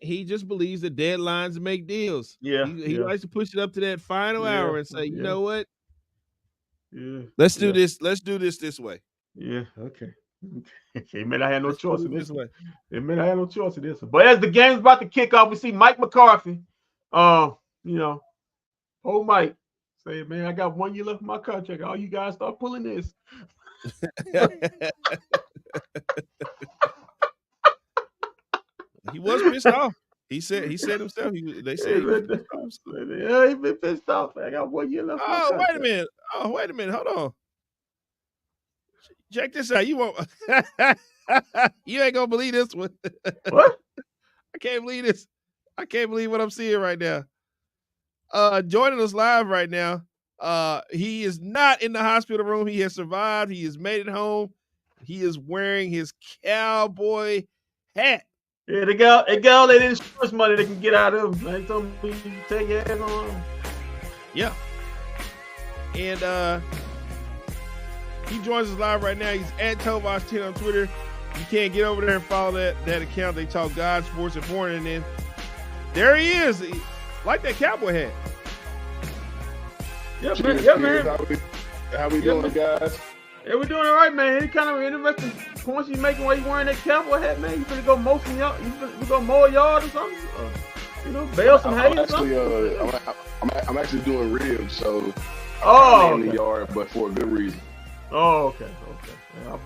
S1: He just believes that deadlines make deals.
S2: Yeah,
S1: he likes to push it up to that final hour and say, you know what?
S2: Yeah,
S1: let's do this. Let's do this way.
S2: Yeah, okay. It meant I had no choice in this
S1: way.
S2: It meant I had no choice in this. But as the game's about to kick off, we see Mike McCarthy. Old Mike say, man, I got 1 year left of my contract. All you guys start pulling this.
S1: He was pissed off. He said himself. They said he was pissed off.
S2: Yeah, he been pissed off. I got 1 year left.
S1: Oh, wait a minute. Hold on. Check this out. You won't. You ain't gonna believe this one.
S2: What?
S1: I can't believe this. I can't believe what I'm seeing right now. Joining us live right now. He is not in the hospital room. He has survived. He has made it home. He is wearing his cowboy hat.
S2: Yeah, they got all that insurance money they can get out of him. They told me you take your ass on.
S1: Yeah. And he joins us live right now. He's at Tovash10 on Twitter. You can't get over there and follow that account. They talk God, sports, and porn. And then there he is. Like that cowboy hat.
S2: Yeah, man.
S7: How we doing, guys?
S2: Yeah, we're doing all right, man. Any kind of interesting points you making while you wearing that cowboy hat, man? You finna go mow some yard? You finna go mow a yard or something? Bale some hay or something?
S7: I'm actually doing ribs, so
S2: I'm
S7: in the yard, but for a good reason.
S2: Oh, okay.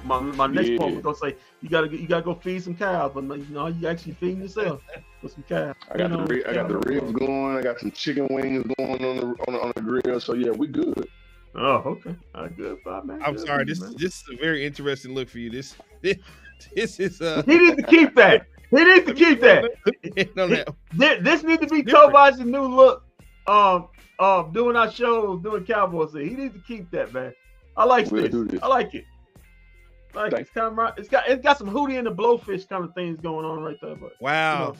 S2: My next point was gonna say you gotta go feed some cows, but you actually feeding yourself with some cows.
S7: I got the ribs going. I got some chicken wings going on the grill. So yeah, we good.
S2: Oh, okay. Good, man.
S1: I'm sorry. This is a very interesting look for you. This is
S2: He needs to keep that. He needs to keep that. This needs to be Tovash's new look. Doing our shows, doing Cowboys. He needs to keep that, man. I like this. I like it. It's kind of right. It's got some Hootie and the Blowfish kind of things going on right there. But
S1: wow,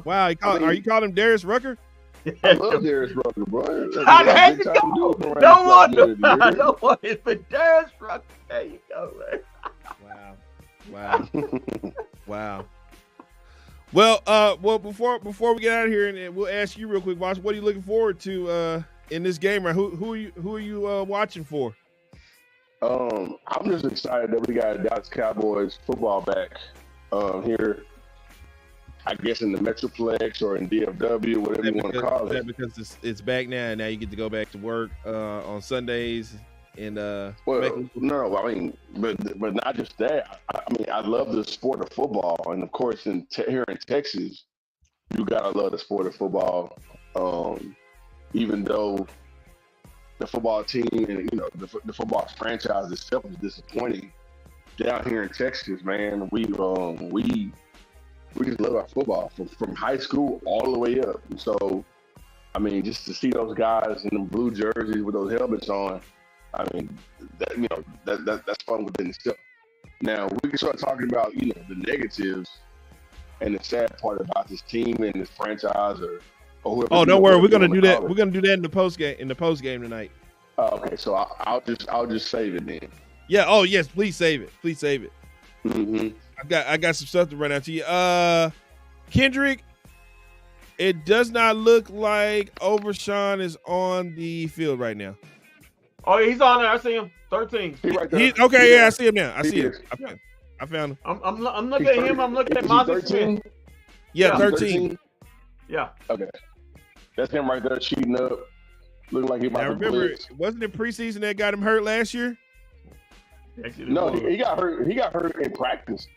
S1: wow. Are you calling him Darius Rucker?
S7: I love Darius Rucker, bro.
S2: I had to go. Don't want it for Darius Rucker. There you go, man.
S1: Wow. Well, before we get out of here, and we'll ask you real quick, Boss, what are you looking forward to in this game? Right? Who are you watching for?
S7: I'm just excited that we got Dallas Cowboys football back here. I guess in the Metroplex or in DFW, whatever you want to call it.
S1: Because it's back now, and now you get to go back to work on Sundays. And
S7: no, I mean, but not just that. I mean, I love the sport of football, and of course, here in Texas, you gotta love the sport of football. Even though the football team and the football franchise itself is disappointing, down here in Texas, man, we just love our football from high school all the way up. And so, I mean, just to see those guys in the blue jerseys with those helmets on, I mean, that's fun within itself. Now we can start talking about the negatives and the sad part about this team and this franchise or whoever.
S1: Oh, don't worry, we're gonna do that. We're gonna do that in the post game tonight.
S7: Okay, so I'll just save it then.
S1: Yeah. Oh yes, please save it. Please save it.
S7: Mm-hmm.
S1: I got some stuff to run out to you. Kendrick, it does not look like Overshawn is on the field right now.
S2: Oh, he's on there. I see him. 13.
S7: He's right there.
S1: Okay, yeah, I see him now. I see him. I found him.
S2: I'm looking at him. I'm looking at Monty Smith.
S1: Yeah, 13.
S2: Yeah.
S7: Okay. That's him right there cheating up. Looking like he might be blitz.
S1: Wasn't it preseason that got him hurt last year?
S7: No, he got hurt. He got hurt in practice.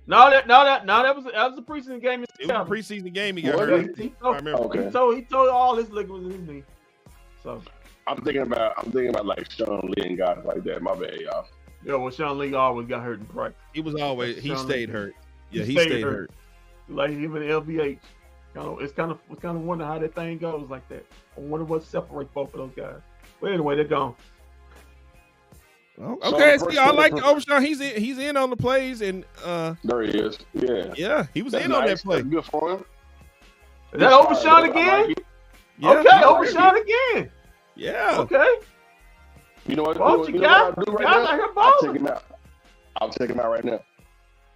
S2: No, that was a preseason game.
S1: It was a preseason game. He got hurt.
S2: I remember. Okay. He told all his ligaments in his knee. So
S7: I'm thinking about like Sean Lee and guys like that. My bad, y'all.
S2: Yeah, well, Sean Lee always got hurt in practice.
S1: He stayed hurt. Yeah, he stayed hurt.
S2: Like even LVH. It's kind of wonder how that thing goes like that. I wonder what separates both of those guys. But anyway, they're gone.
S1: Okay, see, I like Overshawn. He's in on the plays, and
S7: there he is.
S1: Yeah, he was in on that play.
S7: That's good for him.
S2: Is that Overshawn again?
S1: Yeah,
S2: okay, Overshawn again.
S1: Yeah.
S2: Okay.
S7: You know what?
S2: Guys out here balling.
S7: I'll take him out right now.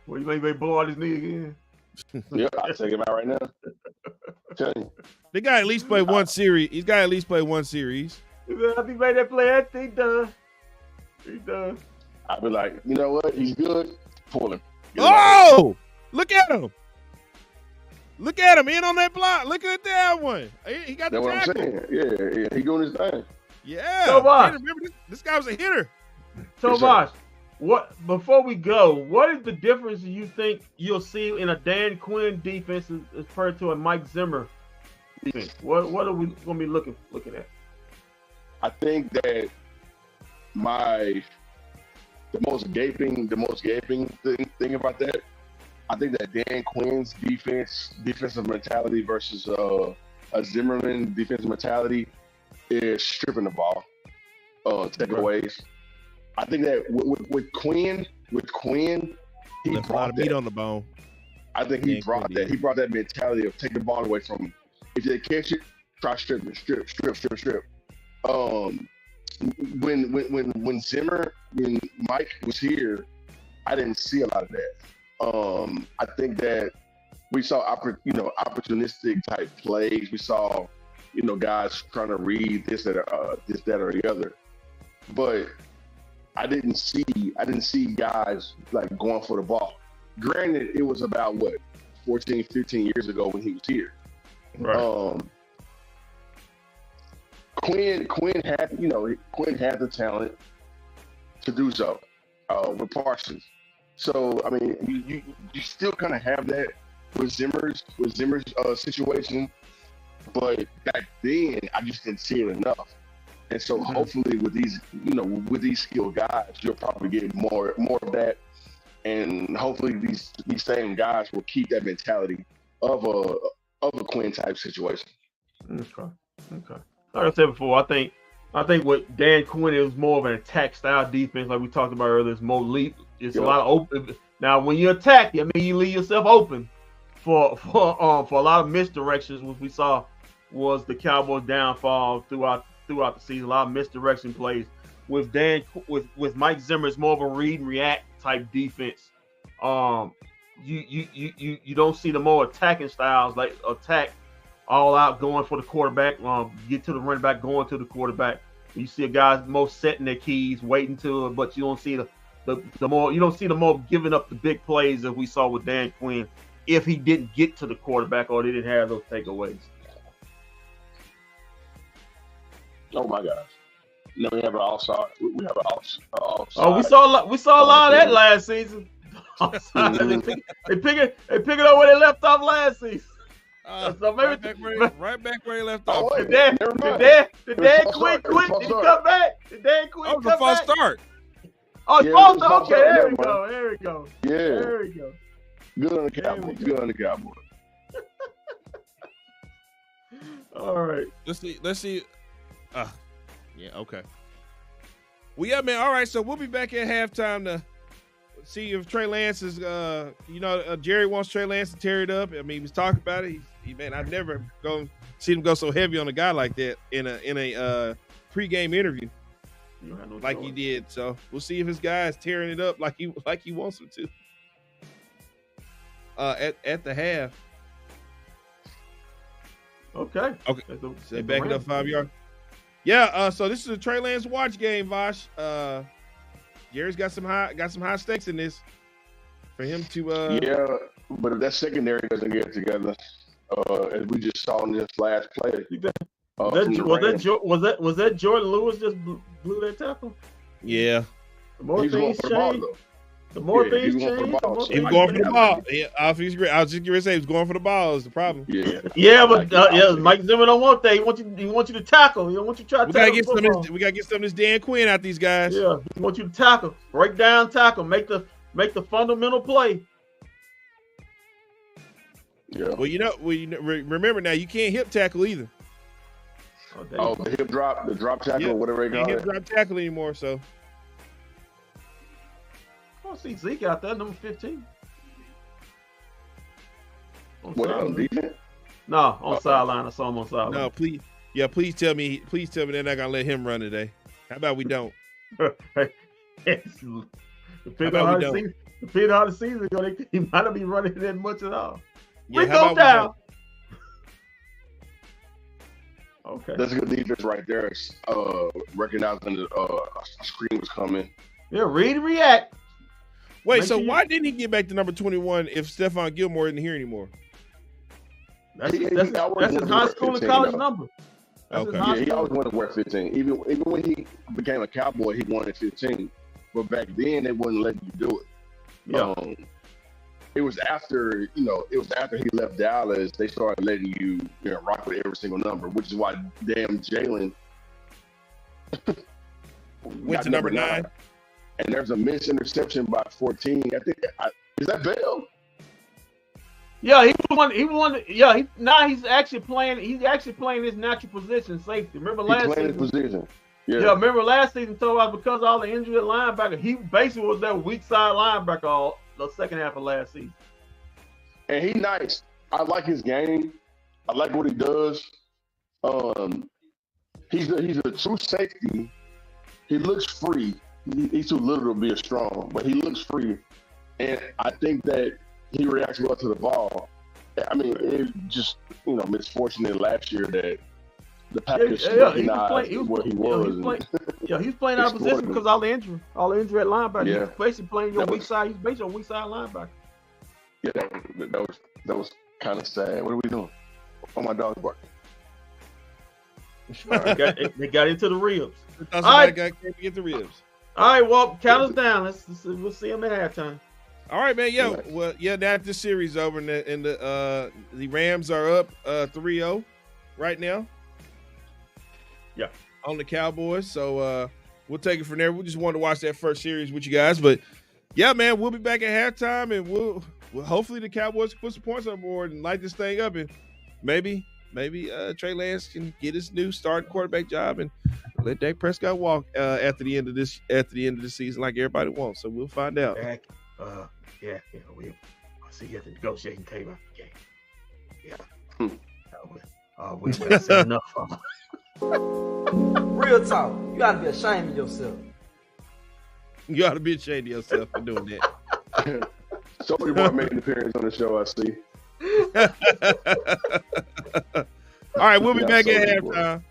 S2: Well, you may blow out his knee again.
S7: Yep, I'll take him out right now. Tell you.
S1: The guy at least played one series. He's got to at least play one series.
S2: If he made that play, he done. He done.
S7: I'll be like, you know what? He's good. Pull him.
S1: Oh! Look at him. Look at him. In on that block. Look at that one. He got the tackle.
S7: That's what I'm saying. Yeah. He doing his thing.
S1: Yeah.
S2: So, Bosh,
S1: remember, this guy was a hitter.
S2: So, Bosh, before we go, what is the difference you think you'll see in a Dan Quinn defense as compared to a Mike Zimmer defense? What are we going to be looking at?
S7: I think that the most gaping thing about that, I think that Dan Quinn's defensive mentality versus a Zimmerman defensive mentality is stripping the ball, takeaways. I think that with Quinn, he
S1: left a lot of meat on the bone.
S7: I think he brought that. He brought that mentality of take the ball away from him. If they catch it, try stripping, strip. When Mike was here, I didn't see a lot of that. I think that we saw opportunistic type plays. We saw guys trying to read this, that, or the other. But I didn't see guys like going for the ball. Granted, it was about 14, 15 years ago when he was here.
S2: Right.
S7: Quinn had the talent to do so with Parsons. So I mean, you still kind of have that with Zimmer's situation, but back then I just didn't see it enough. And so hopefully with these skilled guys, you'll probably get more of that, and hopefully these same guys will keep that mentality of a Quinn type situation.
S2: Okay. Like I said before, I think what Dan Quinn is more of an attack style defense, like we talked about earlier. It's more leap. It's a lot of open. Now, when you attack, I mean you leave yourself open for a lot of misdirections, which we saw was the Cowboys' downfall throughout the season. A lot of misdirection plays with Mike Zimmer. It's more of a read and react type defense. You don't see the more attacking styles like attack all out going for the quarterback. Get to the running back, going to the quarterback. You see a guy most setting their keys, waiting to it, but you don't see the more giving up the big plays that we saw with Dan Quinn if he didn't get to the quarterback or they didn't have those takeaways.
S7: Oh my gosh! No, we have an all-star. We have an all-star.
S2: Oh, we saw a lot of that last season. They pick it up where they left off last season. So maybe
S1: right back where he left off.
S2: Did Dan Quinn quit? Did he come back? Did Dan Quinn come back?
S1: That was a false start.
S2: Oh, it's false start. Okay, there we go.
S7: Yeah.
S2: There we go.
S7: Good on the Cowboys.
S2: All right.
S1: Let's see. Yeah, okay. Well, yeah, man. All right, so we'll be back at halftime to see if Trey Lance is, Jerry wants Trey Lance to tear it up. I mean, he was talking about it. Man, I've never seen him go so heavy on a guy like that in a pregame interview like he did. So we'll see if his guy is tearing it up like he wants him to at the half.
S2: Okay.
S1: They back it up 5 yards. Yeah. So this is a Trey Lance watch game, Vosh. Jerry's got some high stakes in this for him to.
S7: Yeah, but if that secondary doesn't get together, as we just saw in this last play,
S2: was that Jordan Lewis just blew that tackle?
S1: Yeah.
S2: The more things change. The more things change.
S1: He was going for the ball. Yeah, I was just going to say he was going for the ball is the problem.
S2: Yeah, but Mike Zimmer don't want that. He wants you to tackle. He don't want you to try to tackle.
S1: We gotta get some of this Dan Quinn out these guys.
S2: Yeah, he wants you to tackle, break down, tackle, make the fundamental play.
S7: Yeah.
S1: Well, remember now, you can't hip tackle either.
S2: Oh,
S7: the hip drop, the drop tackle, whatever they call
S1: Can't
S7: it.
S1: hip drop tackle anymore. So.
S2: I see Zeke out there, number 15.
S7: What on defense?
S2: No, on sideline. I saw him on sideline.
S1: No, please tell me they're not gonna let him run today. How about we don't?
S2: Depending on how the season goes, he might not be running that much at all.
S1: Yeah,
S2: Rico down. Okay.
S7: That's a good defense right there. Recognizing that a screen was coming.
S2: Yeah, read and react.
S1: Wait, so why didn't he get back to number 21 if Stephon Gilmore isn't here anymore?
S2: That's his high school and college number.
S7: Okay. Yeah, he always wanted to wear 15. Even when he became a Cowboy, he wanted 15. But back then, they wouldn't let you do it.
S2: Yeah.
S7: It was after he left Dallas, they started letting you rock with every single number, which is why damn Jalen
S1: went to number 9.
S7: And there's a missed interception by 14. I think is that Bell?
S2: Yeah, he won. Yeah, now he's actually playing. He's actually playing his natural position, safety. Remember last season?
S7: His position. Yeah.
S2: Remember last season? Told us because of all the injury at linebacker, he basically was that weak side linebacker all the second half of last season.
S7: And he's nice. I like his game. I like what he does. He's a true safety. He looks free. He's too little to be a strong, but he looks free. And I think that he reacts well to the ball. I mean, it just, misfortunate last year that the Packers recognized what he was.
S2: He's playing out of position because all the injury at linebacker.
S7: Yeah.
S2: He's basically playing your weak side. He's basically a weak side linebacker.
S7: Yeah, that was kind of sad. What are we doing? Oh, my dog's barking.
S2: They got into the ribs.
S1: All right, got to get the ribs.
S2: All right, well, count us down. We'll see him at halftime.
S1: All right, man. Now this series over, and the Rams are up 3-0 right now.
S2: Yeah,
S1: on the Cowboys. So we'll take it from there. We just wanted to watch that first series with you guys, but yeah, man, we'll be back at halftime, and we'll hopefully the Cowboys put some points on board and light this thing up, and maybe Trey Lance can get his new starting quarterback job and let Dak Prescott walk at the end of this season like everybody wants. So we'll find out.
S2: I'll see you at the negotiating table. Yeah. We'll say enough of them.
S4: Real talk. You gotta be ashamed of yourself.
S1: You gotta be ashamed of yourself for doing that.
S7: Somebody made an appearance on the show, I see.
S1: All right, we'll be back at halftime.